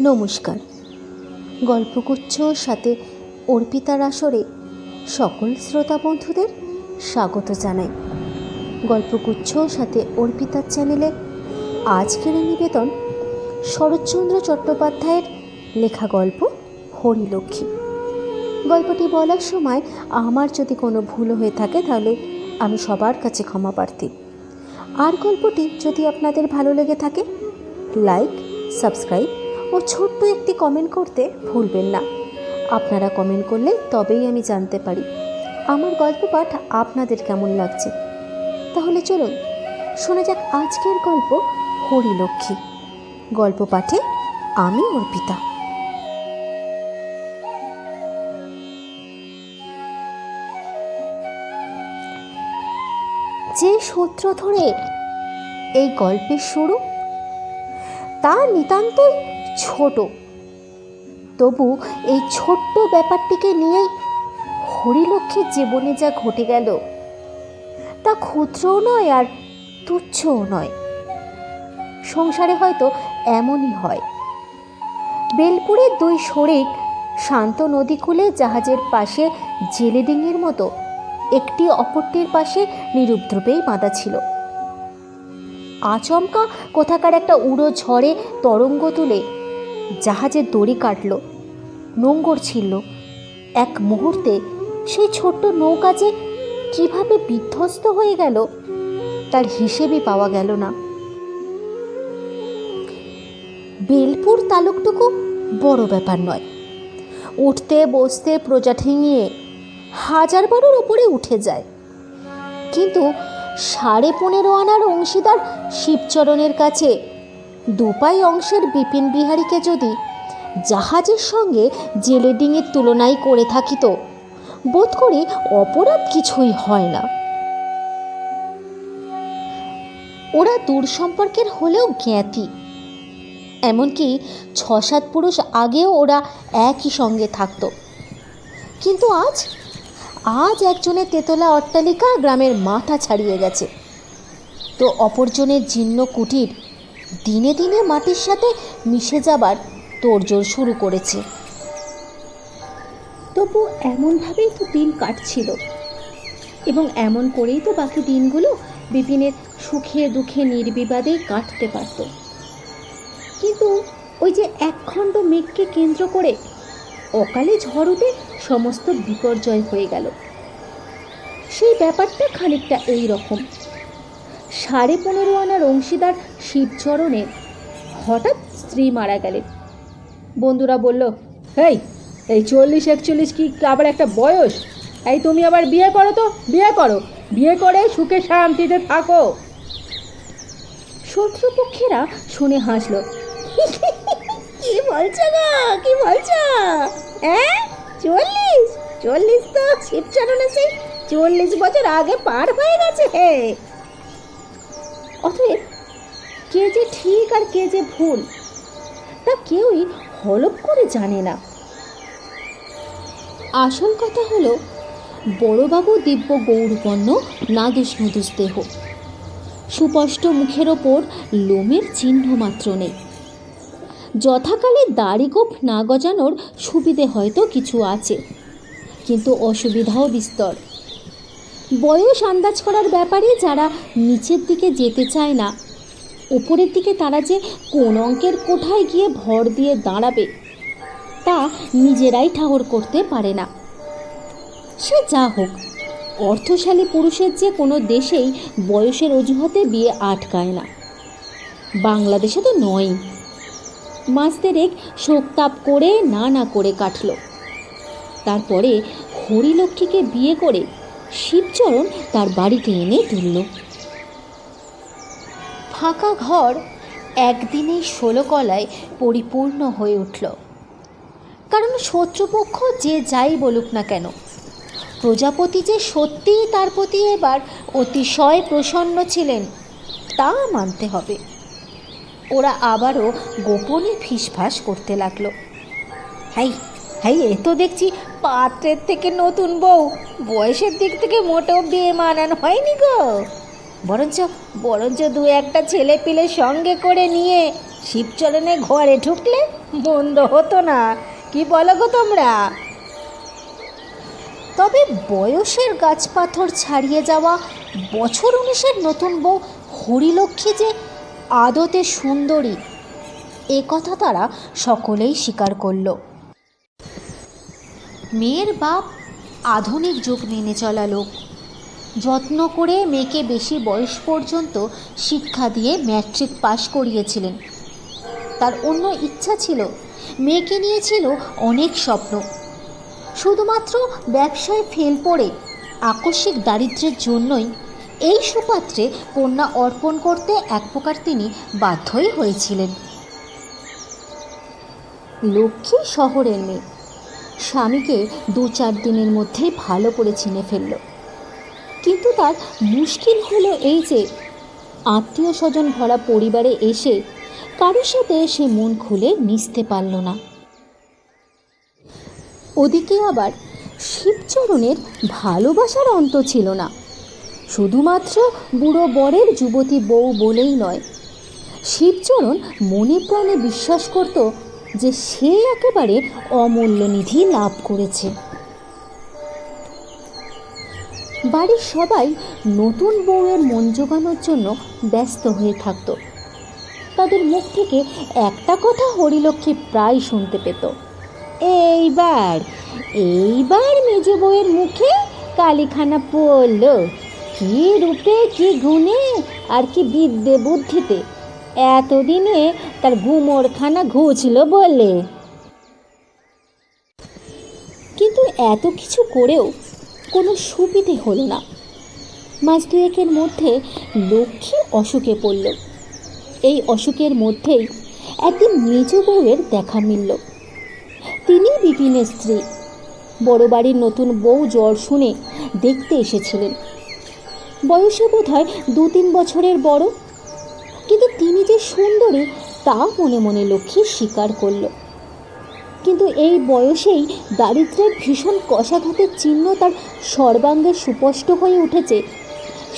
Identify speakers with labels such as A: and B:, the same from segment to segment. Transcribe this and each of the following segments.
A: নমস্কার। গল্পগুচ্ছ সাথে অর্পিতার আসরে সকল শ্রোতা বন্ধুদের স্বাগত জানাই। গল্পগুচ্ছ সাথে অর্পিতার চ্যানেলে আজকের নিবেদন শরৎচন্দ্র চট্টোপাধ্যায়ের লেখা গল্প হরিলক্ষ্মী। গল্পটি বলার সময় আমার যদি কোনো ভুল হয়ে থাকে তাহলে আমি সবার কাছে ক্ষমা প্রার্থী। আর গল্পটি যদি আপনাদের ভালো লেগে থাকে লাইক, সাবস্ক্রাইব ও ছোট্ট একটি কমেন্ট করতে ভুলবেন না। আপনারা কমেন্ট করলে তবেই আমি জানতে পারি আমার গল্প পাঠ আপনাদের কেমন লাগছে। তাহলে চলুন শোনা যাক আজকের গল্প হরিলক্ষ্মী। গল্প পাঠে আমি অর্পিতা। যে সূত্র ধরে এই গল্পের শুরু তা নিতান্তই ছোট, তবু এই ছোট্ট ব্যাপারটিকে নিয়েই হরিলক্ষ্মীর জীবনে যা ঘটে গেল তা ক্ষুদ্রও নয় আর তুচ্ছও নয়। সংসারে হয়তো এমনই হয়। বেলপুরের দুই শরিক শান্ত নদীকূলে জাহাজের পাশে জেলে ডিঙির মতো একটি অপরটির পাশে নিরুপদ্রবেই বাঁধা ছিল। আচমকা কোথাকার একটা উড়ো ঝড়ে তরঙ্গ তুলে জাহাজের দড়ি কাটল, নোঙর ছিঁড়ল। এক মুহূর্তে সেই ছোট্ট নৌকা যে কীভাবে বিধ্বস্ত হয়ে গেল তার হিসেবই পাওয়া গেল না। বেলপুর তালুকটুকু বড় ব্যাপার নয়। উঠতে বসতে প্রজা ঠেঙিয়ে 1000 বারের উপরে উঠে যায়, কিন্তু 15.5 আনার অংশীদার শিবচরণের কাছে 2 পাই অংশের বিপিন বিহারীকে যদি জাহাজের সঙ্গে জেলে ডিঙির তুলনায় করে থাকিত, বোধ করি অপরাধ কিছুই হয় না। ওরা দূর সম্পর্কের হলেও জ্ঞাতি, এমনকি 6-7 পুরুষ আগেও ওরা একই সঙ্গে থাকত। কিন্তু আজ একজনের তেতলা অট্টালিকা গ্রামের মাথা ছাড়িয়ে গেছে, তো অপরজনের জীর্ণ কুটির দিনে দিনে মাটির সাথে মিশে যাবার তোড়জোড় শুরু করেছে। তবু এমনভাবেই তো দিন কাটছিল, এবং এমন করেই তো বাকি দিনগুলো বিপিনের সুখে দুঃখে নির্বিবাদেই কাটতে পারত। কিন্তু ওই যে একখণ্ড মেঘকে কেন্দ্র করে অকালে ঝড় উঠে সমস্ত বিপর্যয় হয়ে গেল, সেই ব্যাপারটা খানিকটা এই রকম। 15.5 আনার অংশীদার শিবচরণের হঠাৎ স্ত্রী মারা গেলেন। বন্ধুরা বলল, এই 40-41 কি আবার একটা বয়স? এই তুমি আবার বিয়ে করো, তো বিয়ে করে সুখে শান্তিতে থাকো। শত্রুপক্ষেরা শুনে হাসল। কি বলছো গো, কি বলছো? 40 তো শিবচরণে সেই 40 বছর আগে পার হয়ে গেছে। অতএব কে যে ঠিক আর কে যে ভুল তা কেউই হলপ করে জানে না। আসল কথা হলো, বড়বাবু দিব্য গৌরবর্ণ নাদুস নুদুস দেহ, সুস্পষ্ট মুখের ওপর লোমের চিহ্ন মাত্র নেই। যথাকালে দাড়ি গোঁফ না গজানোর সুবিধে হয়তো কিছু আছে, কিন্তু অসুবিধাও বিস্তর। বয়স আন্দাজ করার ব্যাপারে যারা নিচের দিকে যেতে চায় না, উপরের দিকে তারা যে কোন অঙ্কের কোঠায় গিয়ে ভর দিয়ে দাঁড়াবে তা নিজেরাই ঠাহর করতে পারে না। সে যা হোক, অর্থশালী পুরুষের যে কোনো দেশেই বয়সের অজুহাতে বিয়ে আটকায় না, বাংলাদেশে তো নয়। মাস 3 শোকতাপ করে না করে কাটল। তারপরে হরিলক্ষ্মীকে বিয়ে করে শিবচরণ তার বাড়িতে এনে তুলল। ফাঁকা ঘর একদিনেই 16 কলায় পরিপূর্ণ হয়ে উঠল। কারণ শত্রুপক্ষ যে যাই বলুক না কেন, প্রজাপতি যে সত্যিই তার প্রতি এবার অতিশয় প্রসন্ন ছিলেন তা মানতে হবে। ওরা আবারও গোপনে ফিসফাস করতে লাগলো। এ তো দেখছি পাত্রের থেকে নতুন বউ, বয়সের দিক থেকে মোটেও বিয়ে মানান হয়নি গো। বরঞ্চ 2-1টা ছেলে পিলে সঙ্গে করে নিয়ে
B: শিবচরণে ঘরে ঢুকলে মন্দ হতো না, কি বলো গো তোমরা?
A: তবে বয়সের গাছপাথর ছাড়িয়ে যাওয়া বছর 19-এর নতুন বউ হরিলক্ষ্মী যে আদতে সুন্দরী, এ কথা তারা সকলেই স্বীকার করল। মেয়ের বাপ আধুনিক যুগ মেনে চলা লোক, যত্ন করে মেয়েকে বেশি বয়স পর্যন্ত শিক্ষা দিয়ে ম্যাট্রিক পাশ করিয়েছিলেন। তার অন্য ইচ্ছা ছিল, মেয়েকে নিয়েছিল অনেক স্বপ্ন। শুধুমাত্র ব্যবসায় ফেল পড়ে আকস্মিক দারিদ্র্যের জন্যই এই সুপাত্রে কন্যা অর্পণ করতে এক প্রকার তিনি বাধ্যই হয়েছিলেন। লক্ষ্মী শহরের মেয়ে, স্বামীকে 2-4 দিনের মধ্যেই ভালো করে চিনে ফেলল। কিন্তু তার মুশকিল হলো এই যে আত্মীয় স্বজন ভরা পরিবারে এসে কারোর সাথে সে মন খুলে মিশতে পারল না। ওদিকে আবার শিবচরণের ভালোবাসার অন্ত ছিল না। শুধুমাত্র বুড়ো বরের যুবতী বউ বলেই নয়, শিবচরণ মনে প্রাণে বিশ্বাস করত যে সে একেবারে অমূল্য নিধি লাভ করেছে। বাড়ির সবাই নতুন বউয়ের মন জোগানোর জন্য ব্যস্ত হয়ে থাকত। তাদের মুখ থেকে একটা কথা হরিলক্ষ্মী প্রায় শুনতে পেত, এইবার মেজ বউয়ের মুখে কালিখানা পড়ল, কি রূপে, কি গুণে, আর কি বিদ্যে বুদ্ধিতে এতদিনে তার গুমোরখানা ঘুচল বলে। কিন্তু এত কিছু করেও কোনো সুবিধে হলো না। মাস 2-এর মধ্যে লক্ষ্মী অসুখে পড়ল। এই অসুখের মধ্যেই একদিন মেজ বউয়ের দেখা মিলল। তিনি বিপিনের স্ত্রী। বড় বাড়ির নতুন বউ জ্বর শুনে দেখতে এসেছিলেন। বয়সে বোধহয় 2-3 বছরের বড়, কিন্তু তিনি যে সুন্দরী তা মনে মনে লক্ষ্মী স্বীকার করল। কিন্তু এই বয়সেই দারিদ্র্যের ভীষণ কষাঘাতের চিহ্ন তার সর্বাঙ্গে সুস্পষ্ট হয়ে উঠেছে,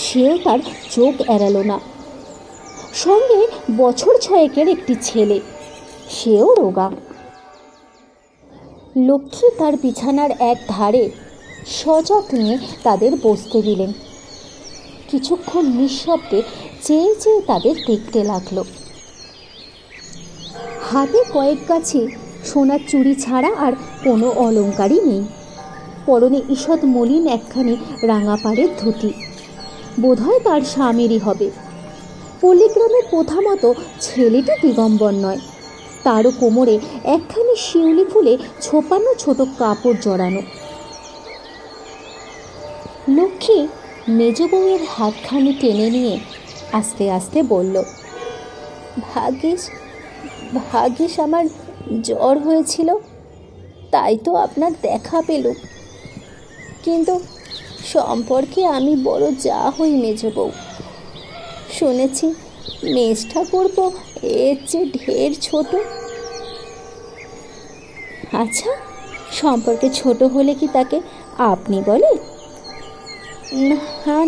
A: সেও তার চোখ এড়াল না। সঙ্গে বছর 6-এর একটি ছেলে, সেও রোগা। লক্ষ্মী তার বিছানার এক ধারে সযত্নে তাদের বসতে দিলেন। কিছুক্ষণ নিঃশব্দে চেয়ে চেয়ে তাদের দেখতে লাগলো। হাতে কয়েক গাছি সোনার চুড়ি ছাড়া আর কোনো অলংকারই নেই। পরনে ঈষৎ মলিন একখানি রাঙা পাড়ের ধুতি, বোধহয় তার স্বামীরই হবে। পল্লীগ্রামের প্রথা মতো ছেলেটি দিগম্বর নয়, তারও কোমরে একখানি শিউলি ফুলে ছোপানো ছোট কাপড় জড়ানো। লক্ষ্মী মেজ বউয়ের হাতখানি টেনে নিয়ে আস্তে আস্তে বলল, ভাগ্যিস আমার জ্বর হয়েছিল, তাই তো আপনার দেখা পেল। কিন্তু সম্পর্কে আমি বড় যা হই মেজ বউ। শুনেছি মেজ ঠাকুরপো এর চেয়ে ঢের ছোট। আচ্ছা, সম্পর্কে ছোট হলে কি তাকে আপনি বলে?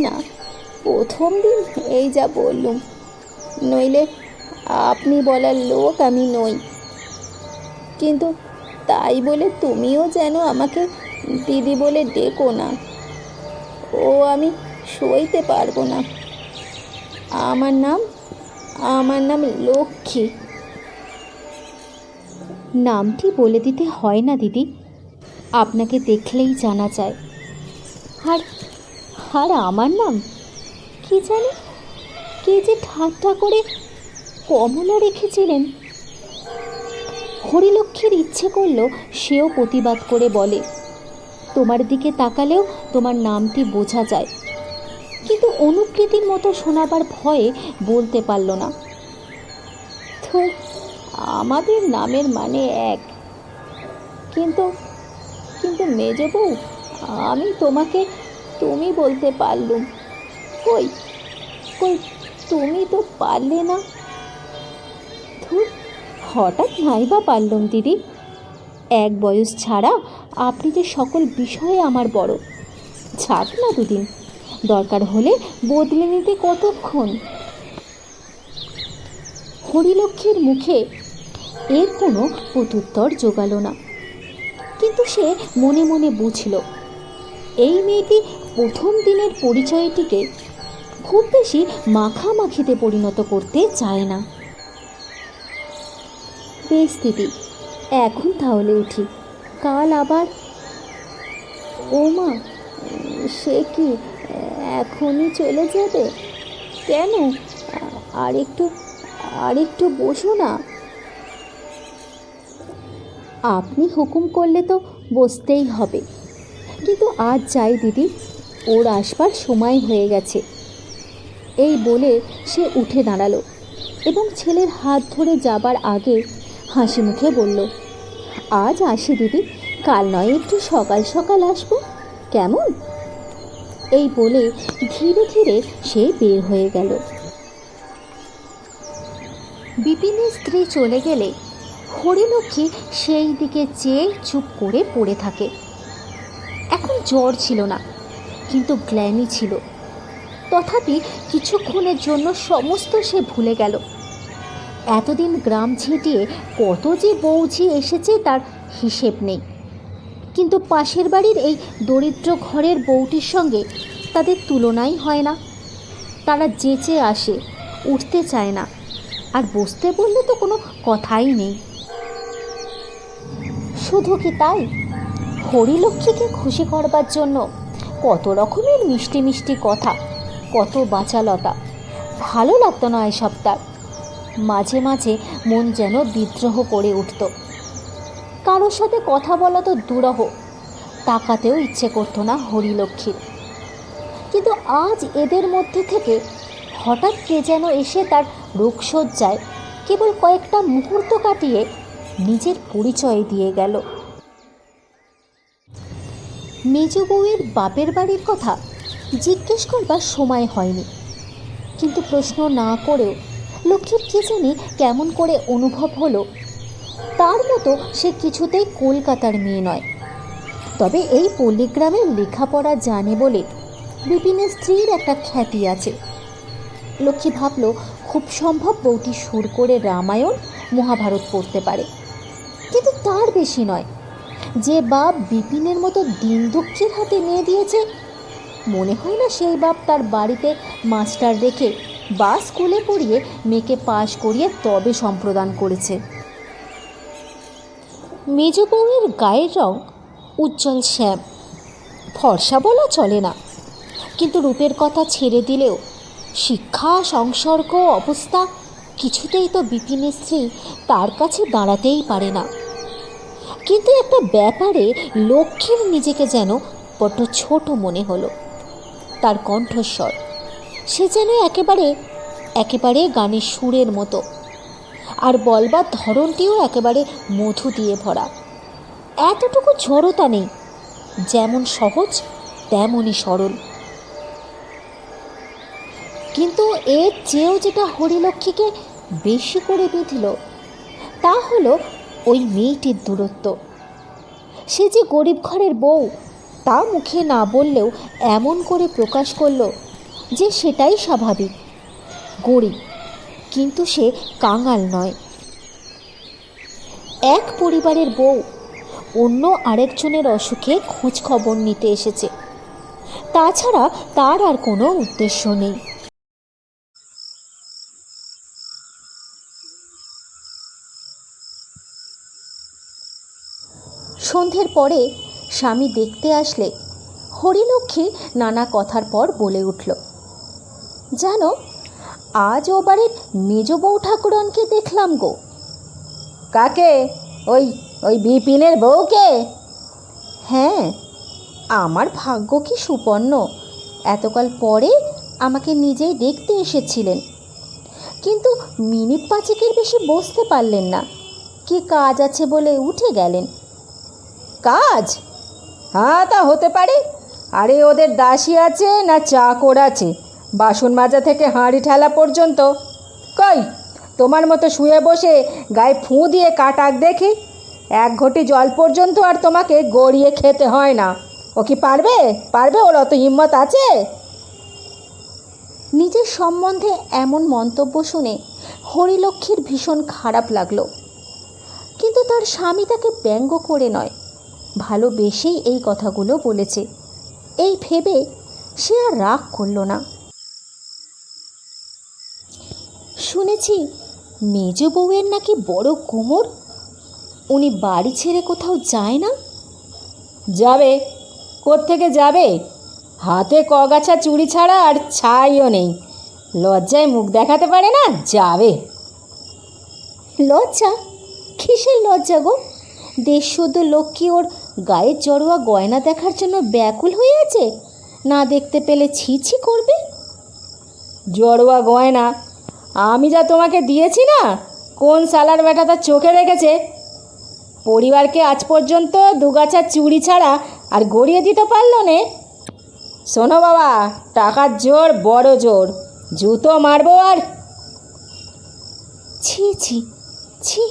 A: না, প্রথম দিন এই যা বললুম, নইলে আপনি বলার লোক আমি নই। কিন্তু তাই বলে তুমিও যেন আমাকে দিদি বলে ডেকো না, ও আমি সইতে পারবো না। আমার নাম লক্ষ্মী। নামটি বলে দিতে হয় না দিদি, আপনাকে দেখলেই জানা যায়। আর আমার নাম কি জানি, কে যে ঠাট্টা করে কমলা রেখেছিলেন। হরিলক্ষ্মীর ইচ্ছে করল সেও প্রতিবাদ করে বলে, তোমার দিকে তাকালেও তোমার নামটি বোঝা যায়, কিন্তু অনুকৃতির মতো শোনাবার ভয়ে বলতে পারল না। তো আমাদের নামের মানে এক, কিন্তু মেজ বউ, আমি তোমাকে তুমি বলতে পারলুম, কই তুমি তো পারলে না। হঠাৎ নাই বা পারলুম দিদি, এক বয়স ছাড়া আপনি যে সকল বিষয়ে আমার বড়। ছাড় না 2 দিন, দরকার হলে বদলে নিতে কতক্ষণ। হরিলক্ষ্মীর মুখে এর কোনো প্রত্যুত্তর জোগালো না, কিন্তু সে মনে মনে বুঝল এই মেয়েটি প্রথম দিনের পরিচয়টিকে খুব বেশি মাখামাখিতে পরিণত করতে চায় না। বেশ দিদি, এখন তাহলে উঠি, কাল আবার। ও মা, সে কি এখনই চলে যাবে? কেন? আর একটু বসো না। আপনি হুকুম করলে তো বসতেই হবে, কিন্তু আজ যাই দিদি, ওর আসবার সময় হয়ে গেছে। এই বলে সে উঠে দাঁড়ালো এবং ছেলের হাত ধরে যাবার আগে হাসি মুখে বলল, আজ আসি দিদি, কাল নয় একটু সকাল সকাল আসবো, কেমন? এই বলে ধীরে ধীরে সে বের হয়ে গেল। বিপিনের স্ত্রী চলে গেলে হরিলক্ষ্মী সেই দিকে চেয়ে চুপ করে পড়ে থাকে। এখন জ্বর ছিল না, কিন্তু গ্লানি ছিল। তথাপি কিছুক্ষণের জন্য সমস্ত সে ভুলে গেল। এতদিন গ্রাম ছেটিয়ে কত যে বউঝি এসেছে তার হিসেব নেই, কিন্তু পাশের বাড়ির এই দরিদ্র ঘরের বউটির সঙ্গে তাদের তুলনাই হয় না। তারা যেচে আসে, উঠতে চায় না, আর বসতে বললে তো কোনো কথাই নেই। শুধু কি তাই, হরিলক্ষ্মীকে খুশি করবার জন্য কত রকমের মিষ্টি মিষ্টি কথা, কত বাচালতা। ভালো লাগতো না এসব তার। মাঝে মাঝে মন যেন বিদ্রোহ করে উঠত। কারোর সাথে কথা বলা তো দুরহ, তাকাতেও ইচ্ছে করতো না হরিলক্ষ্মীর। কিন্তু আজ এদের মধ্যে থেকে হঠাৎ কে যেন এসে তার রোগশয্যায় কেবল কয়েকটা মুহূর্ত কাটিয়ে নিজের পরিচয় দিয়ে গেল। মেজ বউয়ের বাপের বাড়ির কথা জিজ্ঞেস করবার সময় হয়নি, কিন্তু প্রশ্ন না করেও লক্ষ্মীর কে জানি কেমন করে অনুভব হলো তার মতো সে কিছুতেই কলকাতার মেয়ে নয়। তবে এই পল্লীগ্রামের লেখাপড়া জানে বলে বিপিনের স্ত্রীর একটা খ্যাতি আছে। লক্ষ্মী ভাবল খুব সম্ভব বউটি সুর করে রামায়ণ মহাভারত পড়তে পারে, কিন্তু তার বেশি নয়। যে বাপ বিপিনের মতো দিন দুঃখীর হাতে মেয়ে দিয়েছে, মনে হয় না সেই বাপ তার বাড়িতে মাস্টার রেখে বা স্কুলে পড়িয়ে মেয়েকে পাশ করিয়ে তবে সম্প্রদান করেছে। মেজ বউয়ের গায়ের রং উজ্জ্বল শ্যাম, ফর্সা বলা চলে না, কিন্তু রূপের কথা ছেড়ে দিলেও শিক্ষা, সংসর্গ, অবস্থা কিছুতেই তো বিপিনের স্ত্রী তার কাছে দাঁড়াতেই পারে না। কিন্তু একটা ব্যাপারে লক্ষ্মীর নিজেকে যেন বড্ড ছোট মনে হলো। তার কণ্ঠস্বর, সে যেন একেবারে গানের সুরের মতো, আর বলবার ধরনটিও একেবারে মধু দিয়ে ভরা। এতটুকু জড়তা নেই, যেমন সহজ তেমনই সরল। কিন্তু এর চেয়েও যেটা হরিলক্ষ্মীকে বেশি করে বিঁধল তা হলো ওই মেয়েটির দূরত্ব। সে যে গরিব ঘরের বউ তা মুখে না বললেও এমন করে প্রকাশ করলো যে সেটাই স্বাভাবিক। গরিব, কিন্তু সে কাঙাল নয়। এক পরিবারের বউ অন্য আরেকজনের অসুখে খোঁজ খবর নিতে এসেছে, তাছাড়া তার আর কোনো উদ্দেশ্য নেই। সন্ধ্যের পরে স্বামী দেখতে আসলে হরিলক্ষ্মী নানা কথার পর বলে উঠল, জানো, আজ ও বাড়ির মেজ বউ ঠাকুরনকে দেখলাম গো।
B: কাকে? ওই ওই বিপিনের বউকে?
A: হ্যাঁ, আমার ভাগ্য কি সুপর্ণ, এতকাল পরে আমাকে নিজেই দেখতে এসেছিলেন, কিন্তু মিনিট পাঁচেকের বেশি বসতে পারলেন না, কি কাজ আছে বলে উঠে গেলেন।
B: কাজ? হ্যাঁ, তা হতে পারে। আরে ওদের দাসী আছে না চাকর আছে, বাসন মাজা থেকে হাঁড়ি ঠেলা পর্যন্ত? কই, তোমার মতো শুয়ে বসে গায়ে ফুঁ দিয়ে কাটাক দেখি। এক ঘটি জল পর্যন্ত আর তোমাকে গড়িয়ে খেতে হয় না। ও কি পারবে? ওর অত হিম্মত আছে?
A: নিজের সম্বন্ধে এমন মন্তব্য শুনে হরিলক্ষ্মীর ভীষণ খারাপ লাগলো, কিন্তু তার স্বামী তাকে ব্যঙ্গ করে নয়, ভালোবেসেই এই কথাগুলো বলেছে এই ভেবে সে আর রাগ করল না। শুনেছি মেজ বউয়ের নাকি বড় কোমর, উনি বাড়ি ছেড়ে কোথাও যায় না?
B: যাবে কোত্থেকে যাবে? হাতে কগাছা চুড়ি ছাড়া আর ছাইও নেই, লজ্জায় মুখ দেখাতে পারে না, যাবে।
A: লজ্জা? কিসের লজ্জা গো? দেশশুদ্ধ লক্ষ্মী ওর গায়ের জড়োয়া গয়না দেখার জন্য ব্যাকুল হয়ে আছে, না দেখতে পেলে ছি ছি করবে।
B: জড়োয়া গয়না আমি যা তোমাকে দিয়েছি না, কোন সালার বেটা তার চোখে রেখেছে? পরিবারকে আজ পর্যন্ত দুগাছা চুড়ি ছাড়া আর গড়িয়ে দিতে পারল নে। শোনো বাবা, টাকার জোর বড় জোর, জুতো মারবো। আর
A: ছি ছি ছি,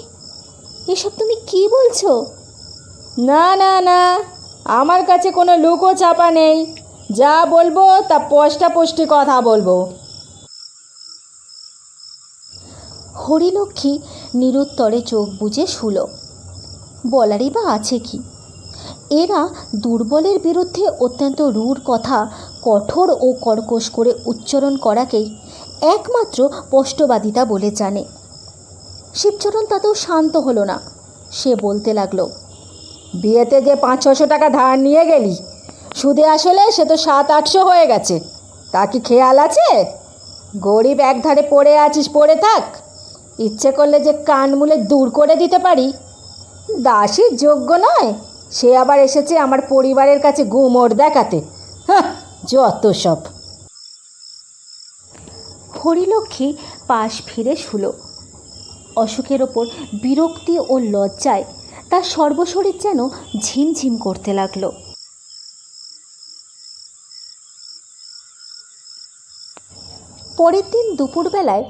A: এসব তুমি কি বলছো?
B: না না না, আমার কাছে কোনো লুকো চাপা নেই, যা বলবো তা স্পষ্টাস্পষ্টি কথা বলবো।
A: হরিলক্ষ্মী নিরুত্তরে চোখ বুজে শুল। বলারই বা আছে কি? এরা দুর্বলের বিরুদ্ধে অত্যন্ত রূঢ় কথা কঠোর ও কর্কশ করে উচ্চারণ করাকেই একমাত্র স্পষ্টবাদিতা বলে জানে। শিবচরণ তাতেও শান্ত হলো না। সে বলতে লাগলো,
B: বিয়েতে যে 500-600 টাকা ধার নিয়ে গেলি, সুদে আসলে সে তো 700-800 হয়ে গেছে। তা কি খেয়াল আছে? গরিব একধারে পড়ে আছিস, পড়ে থাক, ইচ্ছে করলে যে কান মুলে দূর করে দিতে পারি। দাসীর যোগ্য নয়, সে আবার এসেছে আমার পরিবারের কাছে গুমর দেখাতে। হ্যাঁ, যত সব।
A: হরিলক্ষ্মী পাশ ফিরে শুল। অশোকের ওপর বিরক্তি ও লজ্জায় তার সর্বশরীর যেন ঝিমঝিম করতে লাগলো। পরের দিন দুপুরবেলায়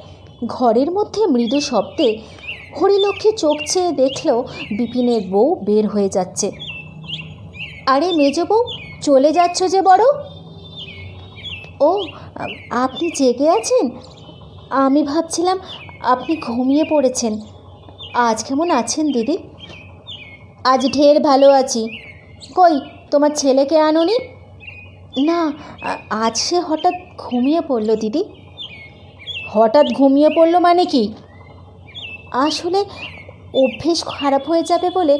A: ঘরের মধ্যে মৃদু শব্দে হরিলক্ষ্মী চোখ চেয়ে দেখল বিপিনের বউ বের হয়ে যাচ্ছে। আরে মেজ বউ, চলে যাচ্ছ যে বড়? ও, আপনি জেগে আছেন? আমি ভাবছিলাম আপনি ঘুমিয়ে পড়েছেন। আজ কেমন আছেন দিদি? আজ ঢের ভালো আছি। কই তোমার ছেলেকে আনোনি? না, আজ সে হঠাৎ ঘুমিয়ে পড়ল দিদি।
B: হঠাৎ ঘুমিয়ে পড়লো মানে কি?
A: আসলে অভ্যেস খারাপ হয়ে যাবে বলে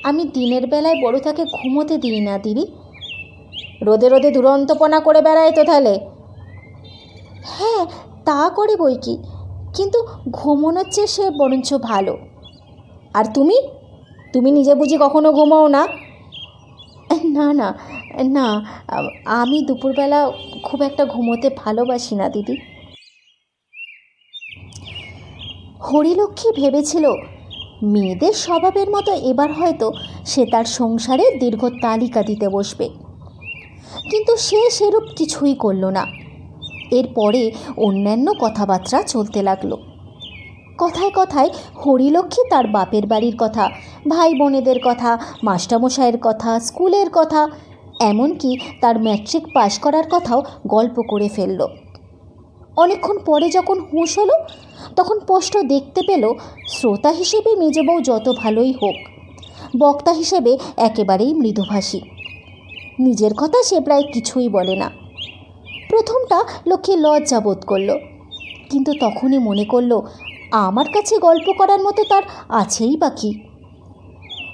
A: আমি দিনের বেলায় বড় তাকে ঘুমোতে দিই না দিদি।
B: রোদে রোদে দুরন্তপনা করে বেড়ায় তো তাহলে?
A: হ্যাঁ, তা করে বই কি, কিন্তু ঘুমোনোর চেয়ে সে বরঞ্চ ভালো।
B: আর তুমি তুমি নিজে বুঝি কখনো ঘুমাও না?
A: না না না, আমি দুপুরবেলা খুব একটা ঘুমোতে ভালোবাসি না দিদি। হরিলক্ষ্মী ভেবেছিল মেয়েদের স্বভাবের মতো এবার হয়তো সে তার সংসারে দীর্ঘ তালিকা দিতে বসবে, কিন্তু সে সেরূপ কিছুই করল না। এরপরে অন্যান্য কথাবার্তা চলতে লাগলো। কথায় কথায় হরিলক্ষ্মী তার বাপের বাড়ির কথা, ভাই বোনেদের কথা, মাস্টারমশাইয়ের কথা, স্কুলের কথা, এমনকি তার ম্যাট্রিক পাশ করার কথাও গল্প করে ফেলল। অনেকক্ষণ পরে যখন হুঁশ হলো, তখন স্পষ্ট দেখতে পেল শ্রোতা হিসেবে মেজ বউ যত ভালোই হোক, বক্তা হিসেবে একেবারেই মৃদুভাষী। নিজের কথা সে প্রায় কিছুই বলে না। প্রথমটা লক্ষ্মী লজ্জা বোধ করল, কিন্তু তখনই মনে করল আমার কাছে গল্প করার মতো তার আছেই বা কি।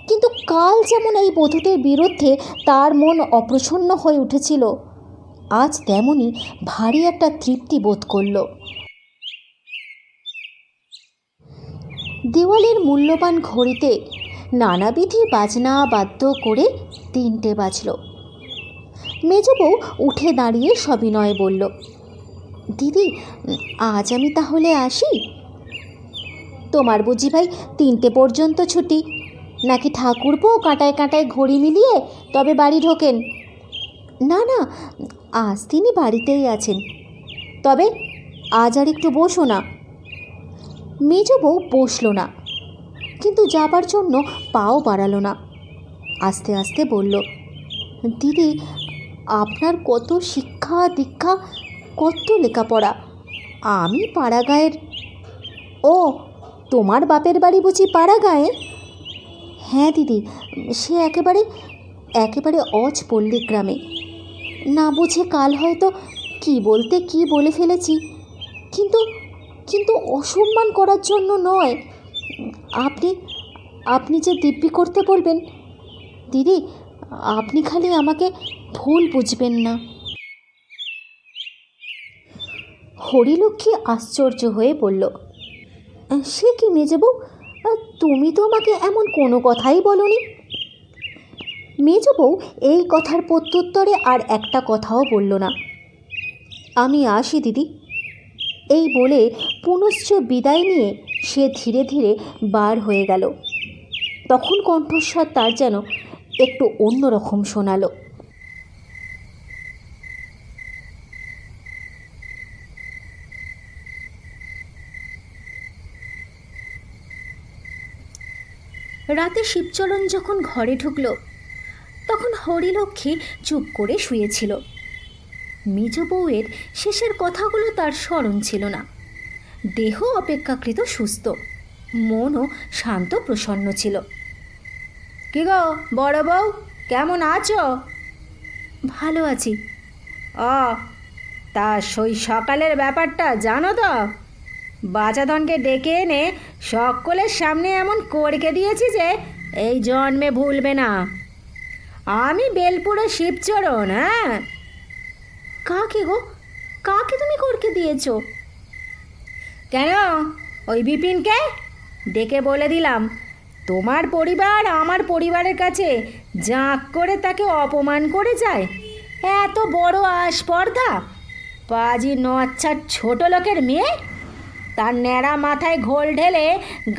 A: কিন্তু কাল যেমন এই বধূদের বিরুদ্ধে তার মন অপ্রসন্ন হয়ে উঠেছিল, আজ তেমনই ভারী একটা তৃপ্তি বোধ করল। দেওয়ালের মূল্যবান ঘড়িতে নানাবিধি বাজনা বাদ্য করে 3টে বাজল। মেজ বউ উঠে দাঁড়িয়ে সবিনয়ে বলল, দিদি, আজ আমি তাহলে আসি? তোমার বুঝি ভাই 3টে পর্যন্ত ছুটি, নাকি ঠাকুরপো কাঁটায় কাঁটায় ঘড়ি মিলিয়ে তবে বাড়ি ঢোকেন? না না, আজ তিনি বাড়িতেই আছেন। তবে আজ আর একটু বসো না। মেজ বউ বসল না, কিন্তু যাবার জন্য পাও বাড়ালো না। আস্তে আস্তে বলল, দিদি, আপনার কত শিক্ষা দীক্ষা, কত লেখাপড়া, আমি পাড়াগাঁয়ের। ও ও, তোমার বাপের বাড়ি বুঝি পাড়া গায়ে? হ্যাঁ দিদি, সে একেবারে একেবারে অজ পল্লী গ্রামে। না বুঝে কাল হয়তো কি বলতে কি বলে ফেলেছি, কিন্তু কিন্তু অসম্মান করার জন্য নয়। আপনি আপনি যে দিব্যি করতে বলবেন দিদি, আপনি খালি আমাকে ভুল বুঝবেন না। হরিলক্ষ্মী আশ্চর্য হয়ে বলল, সে কি মেজবউ, তুমি তো আমাকে এমন কোনো কথাই বলনি। মেজবউ এই কথার প্রত্যুত্তরে আর একটা কথাও বলল না। আমি আসি দিদি, এই বলে পুনশ্চ বিদায় নিয়ে সে ধীরে ধীরে বার হয়ে গেল। তখন কণ্ঠস্বর তার যেন একটু অন্যরকম শোনালো। রাতে শিবচরণ যখন ঘরে ঢুকল, তখন হরিলক্ষ্মী চুপ করে শুয়েছিল। মেজ বউয়ের শেষের কথাগুলো তার স্মরণ ছিল না। দেহ অপেক্ষাকৃত সুস্থ, মনও শান্ত প্রসন্ন ছিল।
B: কি গো বড় বউ, কেমন আছো?
A: ভালো আছি।
B: তা সেই সকালের ব্যাপারটা জানো তো? বাচাধনকে ডেকে এনে সকলের সামনে এমন করকে দিয়েছি যে এই জন্মে ভুলবে না। আমি বেলপুরে শিবচরণ। হ্যাঁ।
A: কাকে গো, কাকে তুমি করকে দিয়েছো?
B: কেন, ওই বিপিনকে ডেকে বলে দিলাম তোমার পরিবার আমার পরিবারের কাছে জাঁক করে তাকে অপমান করে যায়। এত বড় আস্পর্ধা, পাজি নচ্ছার ছোট লোকের মেয়ে, তার ন্যাড়া মাথায় ঘোল ঢেলে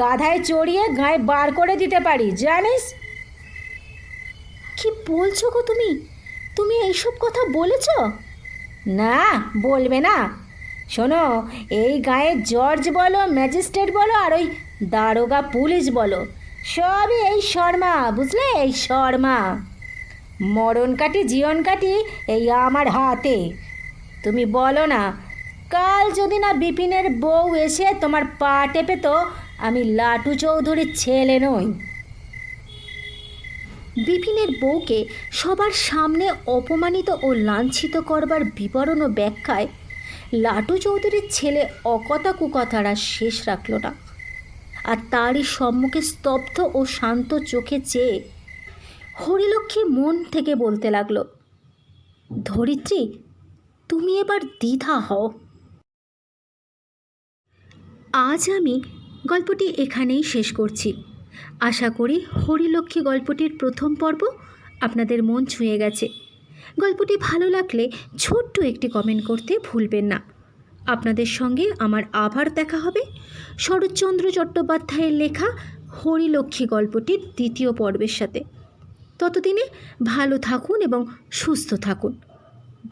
B: গাধায় চড়িয়ে গায়ে বার করে দিতে পারি, জানিস?
A: কি বলছো গো তুমি? তুমি এইসব কথা বলেছ?
B: না, বলবে না? শোনো, এই গায়ে জর্জ বলো, ম্যাজিস্ট্রেট বলো, আর ওই দারোগা পুলিশ বলো, সবই এই শর্মা, বুঝলে? এই শর্মা। মরণ কাটি জীবন কাটি এই আমার হাতে। তুমি বলো না, কাল যদি না বিপিনের বউ এসে তোমার পা টেপে, তো আমি লাটু চৌধুরীর ছেলে নই।
A: বিপিনের বউকে সবার সামনে অপমানিত ও লাঞ্ছিত করবার বিবরণ ও ব্যাখ্যায় লাটু চৌধুরীর ছেলে অকথা কুকথারা শেষ রাখল না। আর তারই সম্মুখে স্তব্ধ ও শান্ত চোখে চেয়ে হরিলক্ষ্মী মন থেকে বলতে লাগল, ধরিত্রী, তুমি এবার দ্বিধা হও। আজ আমি গল্পটি এখানেই শেষ করছি। আশা করি হরিলক্ষ্মী গল্পটির প্রথম পর্ব আপনাদের মন ছুঁয়ে গেছে। গল্পটি ভালো লাগলে ছোট্ট একটি কমেন্ট করতে ভুলবেন না। আপনাদের সঙ্গে আমার আবার দেখা হবে শরৎচন্দ্র চট্টোপাধ্যায়ের লেখা হরিলক্ষ্মী গল্পটির দ্বিতীয় পর্বের সাথে। ততদিনে ভালো থাকুন এবং সুস্থ থাকুন। ধন্যবাদ।